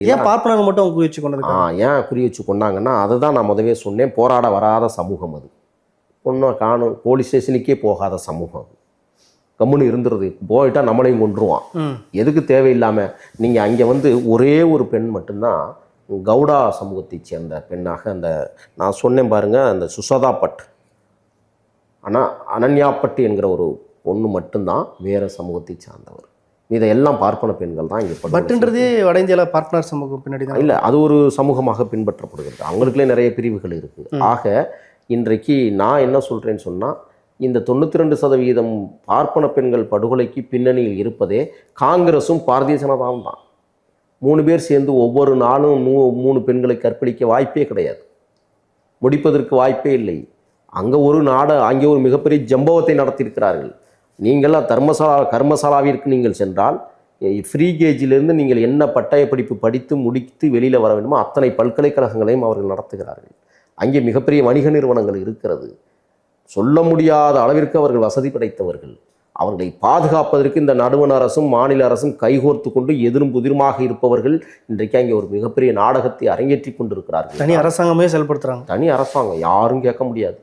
ஏன் பார்ப்பனர் மட்டும் அவங்க குறி வச்சு கொண்டது? ஏன் குறி வச்சு கொண்டாங்கன்னா, அதுதான் நான் முதவே சொன்னேன், போராட வராத சமூகம் அது. ஒன்றும் காணும் போலீஸ் ஸ்டேஷனுக்கே போகாத சமூகம் அது. கம்முன்னு இருந்துருது, போயிட்டா நம்மளையும் கொண்டுருவான். எதுக்கு தேவையில்லாமல் நீங்கள் அங்கே வந்து ஒரே ஒரு பெண் மட்டும்தான் கவுடா சமூகத்தை சேர்ந்த பெண்ணாக, அந்த நான் சொன்னேன் பாருங்கள், அந்த சுசதா பட், ஆனால் அனன்யா பட் என்கிற ஒரு பொண்ணு மட்டும்தான் வேறு சமூகத்தை சார்ந்தவர். இதெல்லாம் பார்ப்பன பெண்கள் தான் இங்கே. பட்டுன்றதே வட இந்தியாவில் பார்ப்பனர் சமூகம் பின்னாடி தான் இல்லை, அது ஒரு சமூகமாக பின்பற்றப்படுகிறது. அவங்களுக்குள்ளே நிறைய பிரிவுகள் இருக்குது. ஆக இன்றைக்கு நான் என்ன சொல்கிறேன்னு சொன்னால், இந்த 92% பார்ப்பன பெண்கள் படுகொலைக்கு பின்னணியில் இருப்பதே காங்கிரஸும் பாரதிய ஜனதாவும் தான். 3 பேர் சேர்ந்து ஒவ்வொரு நாளும் 3 பெண்களை கற்பழிக்க வாய்ப்பே கிடையாது, முடிப்பதற்கு வாய்ப்பே இல்லை. அங்கே ஒரு மிகப்பெரிய ஜம்பவத்தை நடத்தியிருக்கிறார்கள். நீங்களாம் கர்மசாலாவிற்கு நீங்கள் சென்றால் ஃப்ரீ கேஜிலிருந்து நீங்கள் என்ன பட்டய படிப்பு படித்து முடித்து வெளியில் வர வேண்டுமோ அத்தனை பல்கலைக்கழகங்களையும் அவர்கள் நடத்துகிறார்கள். அங்கே மிகப்பெரிய வணிக நிறுவனங்கள் இருக்கிறது. சொல்ல முடியாத அளவிற்கு அவர்கள் வசதி படைத்தவர்கள். அவர்களை பாதுகாப்பதற்கு இந்த நடுவண் அரசும் மாநில அரசும் கைகோர்த்து கொண்டு எதிரும் புதிருமாக இருப்பவர்கள் இன்றைக்கு அங்கே ஒரு மிகப்பெரிய நாடகத்தை அரங்கேற்றி கொண்டிருக்கிறார்கள். தனி அரசாங்கமே செயல்படுத்துகிறாங்க. தனி அரசாங்கம், யாரும் கேட்க முடியாது.